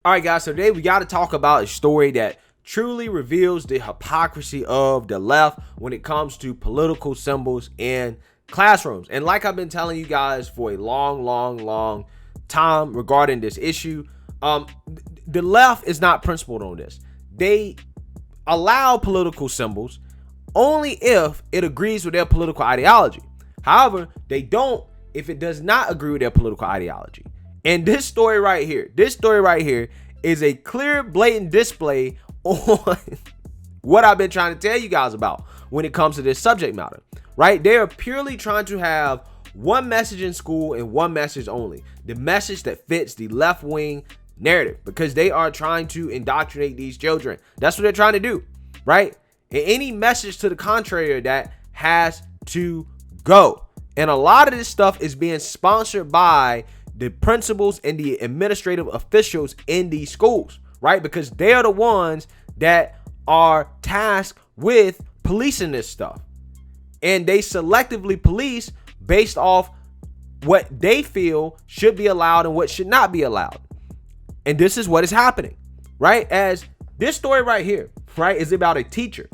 All right, guys, so today we got to talk about a story that truly reveals the hypocrisy of the left when it comes to political symbols in classrooms. And like I've been telling you guys for a long time regarding this issue, the left is not principled on this. They allow political symbols only if it agrees with their political ideology. However, they don't if it does not agree with their political ideology. And this story right here is a clear, blatant display on what I've been trying to tell you guys about when it comes to this subject matter, right? They are purely trying to have one message in school and one message only, the message that fits the left-wing narrative, because they are trying to indoctrinate these children. That's what they're trying to do, right? And any message to the contrary of that has to go. And a lot of this stuff is being sponsored by the principals and the administrative officials in these schools, right? Because they're the ones that are tasked with policing this stuff. And they selectively police based off what they feel should be allowed and what should not be allowed. And this is what is happening, right? As this story right here, right, is about a teacher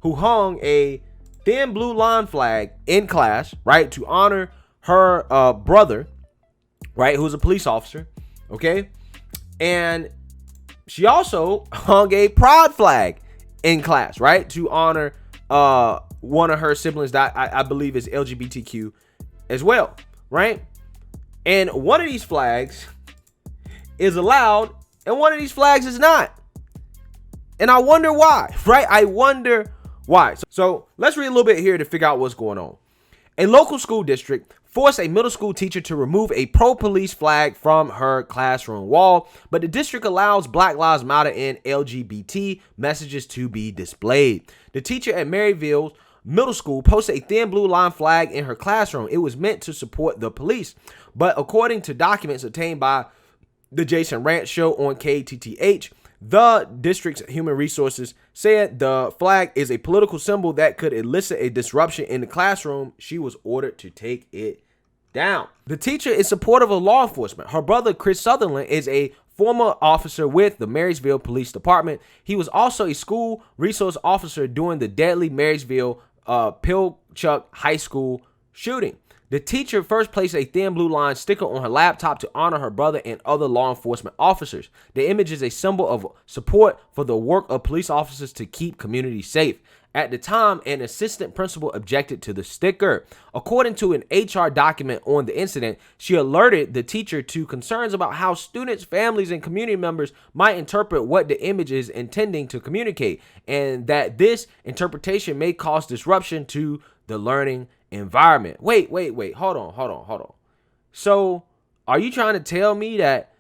who hung a thin blue line flag in class, right, to honor her brother, right, who's a police officer, okay? And she also hung a pride flag in class, right, to honor one of her siblings that I believe is LGBTQ as well, right? And one of these flags is allowed and one of these flags is not. And I wonder why, right? I wonder why. So let's read a little bit here to figure out what's going on. A local school district forced a middle school teacher to remove a pro-police flag from her classroom wall, but the district allows Black Lives Matter and LGBT messages to be displayed. The teacher at Marysville Middle School posted a thin blue line flag in her classroom. It was meant to support the police, but according to documents obtained by the Jason Rantz Show on KTTH, the district's human resources said the flag is a political symbol that could elicit a disruption in the classroom. She was ordered to take it down. The teacher is supportive of law enforcement. Her brother, Chris Sutherland, is a former officer with the Marysville Police Department. He was also a school resource officer during the deadly Marysville Pilchuck High School shooting. The teacher first placed a thin blue line sticker on her laptop to honor her brother and other law enforcement officers. The image is a symbol of support for the work of police officers to keep communities safe. At the time, an assistant principal objected to the sticker. According to an HR document on the incident, she alerted the teacher to concerns about how students, families, and community members might interpret what the image is intending to communicate, and that this interpretation may cause disruption to the learning environment. Wait. Hold on. So, are you trying to tell me that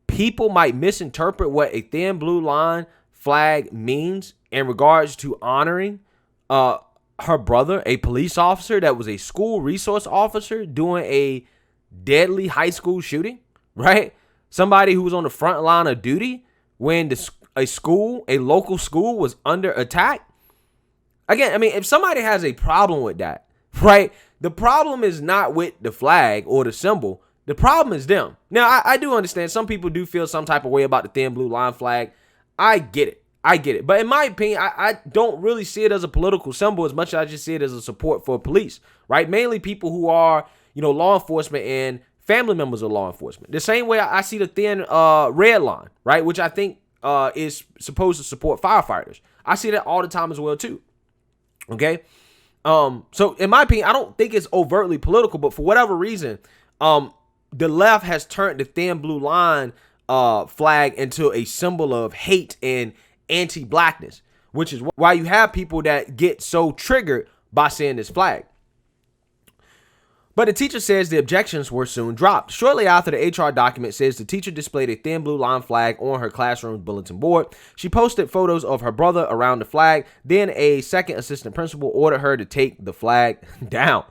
people might misinterpret what a thin blue line flag means in regards to honoring her brother, a police officer that was a school resource officer doing a deadly high school shooting, right? Somebody who was on the front line of duty when a local school was under attack? Again, I mean, if somebody has a problem with that, right, the problem is not with the flag or the symbol. The problem is them. Now, I do understand some people do feel some type of way about the thin blue line flag. I get it. But in my opinion, I don't really see it as a political symbol as much as I just see it as a support for police, right? Mainly people who are, law enforcement and family members of law enforcement. The same way I see the thin red line, right, which I think is supposed to support firefighters. I see that all the time as well, too. Okay? So in my opinion, I don't think it's overtly political, but for whatever reason, the left has turned the thin blue line flag into a symbol of hate and anti-blackness, which is why you have people that get so triggered by seeing this flag. But the teacher says the objections were soon dropped. Shortly after, the HR document says the teacher displayed a thin blue line flag on her classroom bulletin board. She posted photos of her brother around the flag. Then a second assistant principal ordered her to take the flag down.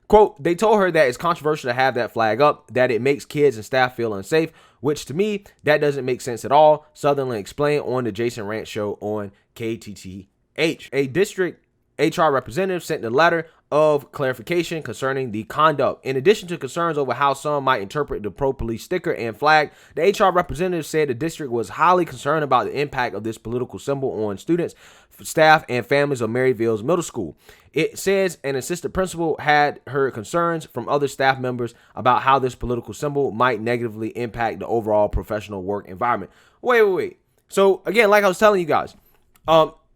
Quote, they told her that it's controversial to have that flag up, that it makes kids and staff feel unsafe, which to me, that doesn't make sense at all, Sutherland explained on the Jason Rantz Show on KTTH. A district HR representative sent a letter of clarification concerning the conduct. In addition to concerns over how some might interpret the pro-police sticker and flag, the HR representative said the district was highly concerned about the impact of this political symbol on students, staff, and families of Marysville Middle School. It says an assistant principal had heard concerns from other staff members about how this political symbol might negatively impact the overall professional work environment. Wait. So again, like I was telling you guys,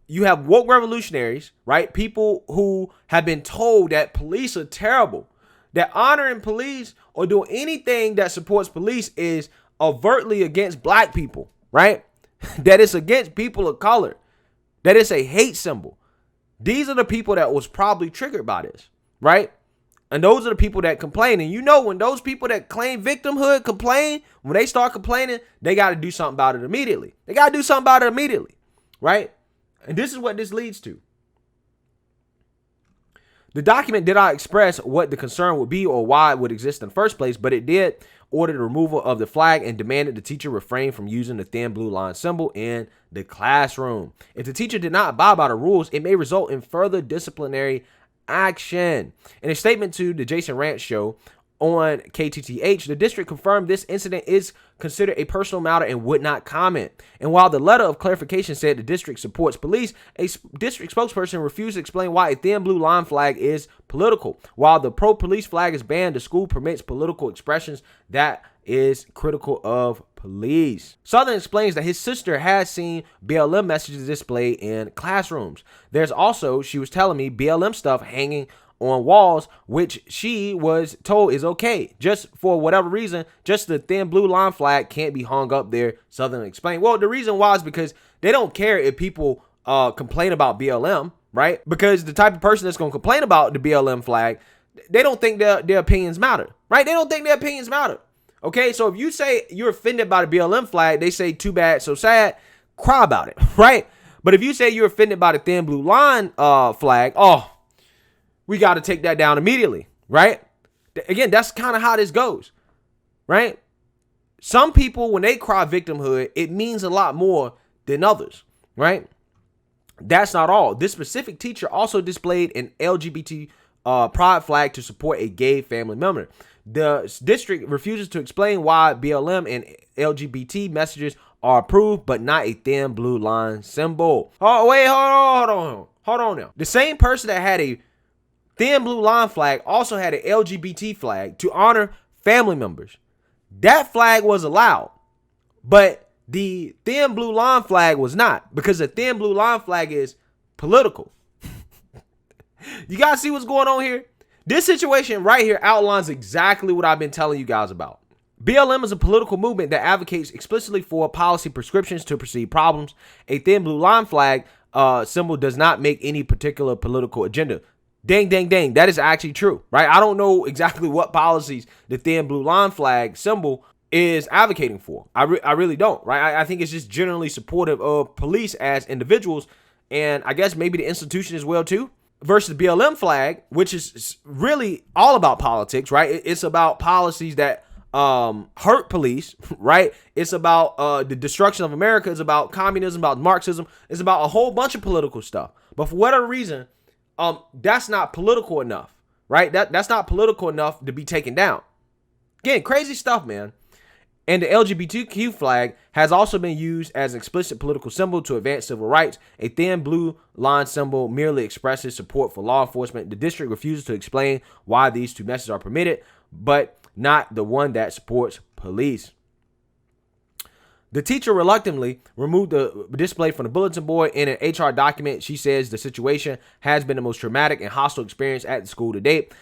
you have woke revolutionaries, right? People who have been told that police are terrible, that honoring police or doing anything that supports police is overtly against black people, right? That it's against people of color, that it's a hate symbol. These are the people that was probably triggered by this, right? And those are the people that complain. And you know, when those people that claim victimhood complain, when they start complaining, they got to do something about it immediately. Right? And this is what this leads to. The document did not express what the concern would be or why it would exist in the first place, but it did order the removal of the flag and demanded the teacher refrain from using the thin blue line symbol in the classroom. If the teacher did not abide by the rules, it may result in further disciplinary action. In a statement to the Jason Rantz Show on KTTH, the district confirmed this incident is considered a personal matter and would not comment. And while the letter of clarification said the district supports police, a district spokesperson refused to explain why a thin blue line flag is political. While the pro-police flag is banned, the school permits political expressions that is critical of police. Southern explains that his sister has seen BLM messages displayed in classrooms. There's also, she was telling me, BLM stuff hanging on walls, which she was told is okay. Just for whatever reason, just the thin blue line flag can't be hung up there, Southern explained. Well, the reason why is because they don't care if people complain about BLM, right? Because the type of person that's going to complain about the BLM flag, they don't think their opinions matter, right? They don't think their opinions matter. Okay, so if you say you're offended by the BLM flag, they say too bad, so sad, cry about it, right? But if you say you're offended by the thin blue line flag, oh, we got to take that down immediately, right? Again, that's kind of how this goes, right? Some people, when they cry victimhood, it means a lot more than others, right? That's not all. This specific teacher also displayed an LGBT pride flag to support a gay family member. The district refuses to explain why BLM and LGBT messages are approved, but not a thin blue line symbol. Oh, wait, hold on now. The same person that had a thin blue line flag also had an LGBT flag to honor family members. That flag was allowed, but the thin blue line flag was not, because the thin blue line flag is political. You guys see what's going on here? This situation right here outlines exactly what I've been telling you guys about. BLM is a political movement that advocates explicitly for policy prescriptions to perceive problems. A thin blue line flag symbol does not make any particular political agenda. Dang. That is actually true, right? I don't know exactly what policies the thin blue line flag symbol is advocating for. I really don't, right? I think it's just generally supportive of police as individuals, and I guess maybe the institution as well too. Versus the BLM flag, which is really all about politics, right? It's about policies that hurt police, right? It's about the destruction of America. It's about communism, about Marxism. It's about a whole bunch of political stuff. But for whatever reason, that's not political enough, right? That's not political enough to be taken down. Again, crazy stuff, man. And the LGBTQ flag has also been used as an explicit political symbol to advance civil rights. A thin blue line symbol merely expresses support for law enforcement. The district refuses to explain why these two messages are permitted, but not the one that supports police. The teacher reluctantly removed the display from the bulletin board. In an HR document, she says the situation has been the most traumatic and hostile experience at the school to date.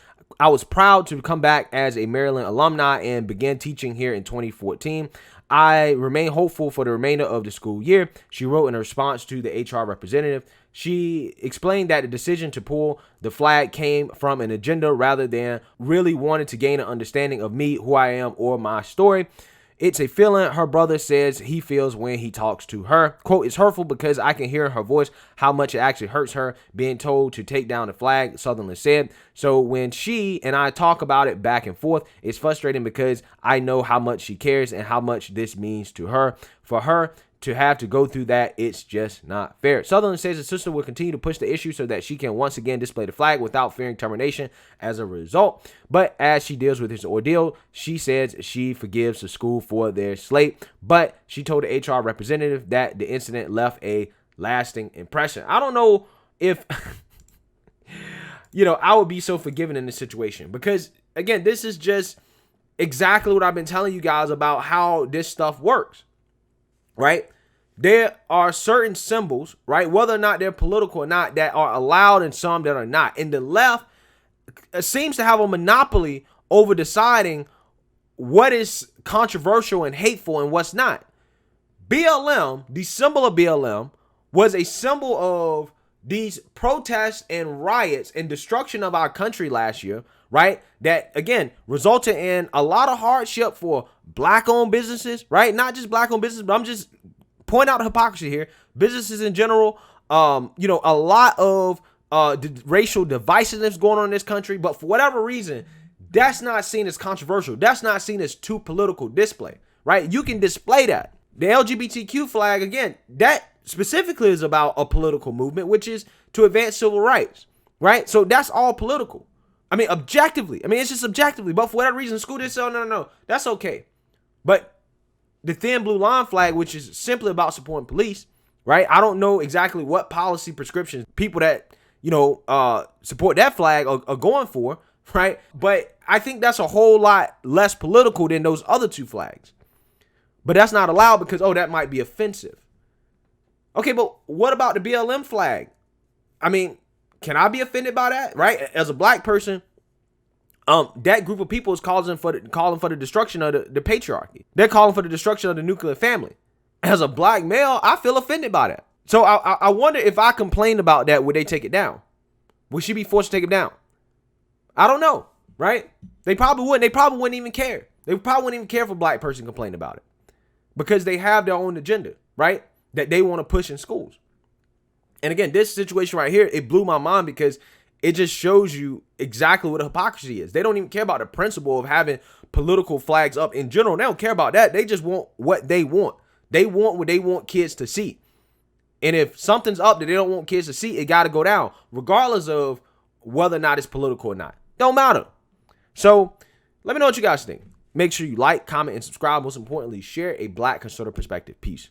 I was proud to come back as a Maryland alumni and begin teaching here in 2014. I remain hopeful for the remainder of the school year, she wrote in a response to the HR representative. She explained that the decision to pull the flag came from an agenda rather than really wanting to gain an understanding of me, who I am, or my story. It's a feeling her brother says he feels when he talks to her. Quote, it's hurtful because I can hear in her voice how much it actually hurts her being told to take down the flag, Sutherland said. So when she and I talk about it back and forth, it's frustrating because I know how much she cares and how much this means to her. For her to have to go through that. It's just not fair. Sutherland says the sister will continue to push the issue so that she can once again display the flag without fearing termination as a result. But as she deals with this ordeal, she says she forgives the school for their slate. But she told the HR representative that the incident left a lasting impression. I don't know if, I would be so forgiving in this situation because, again, this is just exactly what I've been telling you guys about how this stuff works, right? There are certain symbols, right, whether or not they're political or not, that are allowed and some that are not. And the left seems to have a monopoly over deciding what is controversial and hateful and what's not. BLM, the symbol of BLM, was a symbol of these protests and riots and destruction of our country last year, right? That, again, resulted in a lot of hardship for black-owned businesses, right? Not just black-owned businesses, but I'm just point out the hypocrisy here. Businesses in general, a lot of racial divisiveness going on in this country, but for whatever reason, that's not seen as controversial. That's not seen as too political display, right? You can display that. The LGBTQ flag, again, that specifically is about a political movement, which is to advance civil rights, right? So that's all political. I mean, objectively. I mean, it's just objectively, but for whatever reason, school did say, no, that's okay. But the thin blue line flag, which is simply about supporting police, right? I don't know exactly what policy prescriptions people that, support that flag are going for, right? But I think that's a whole lot less political than those other two flags. But that's not allowed because, that might be offensive. Okay, but what about the BLM flag? I mean, can I be offended by that, right? As a black person, that group of people is calling for the destruction of the patriarchy. They're calling for the destruction of the nuclear family. As a black male, I feel offended by that. So I wonder if I complained about that, would they take it down? Would she be forced to take it down? I don't know, right? They probably wouldn't. They probably wouldn't even care. They probably wouldn't even care if a black person complained about it because they have their own agenda, right? That they want to push in schools. And again, this situation right here, it blew my mind because it just shows you exactly what hypocrisy is. They don't even care about the principle of having political flags up in general. They don't care about that. They just want what they want. They want what they want kids to see. And if something's up that they don't want kids to see, it got to go down, regardless of whether or not it's political or not. Don't matter. So let me know what you guys think. Make sure you like, comment, and subscribe. Most importantly, share a black conservative perspective. Peace.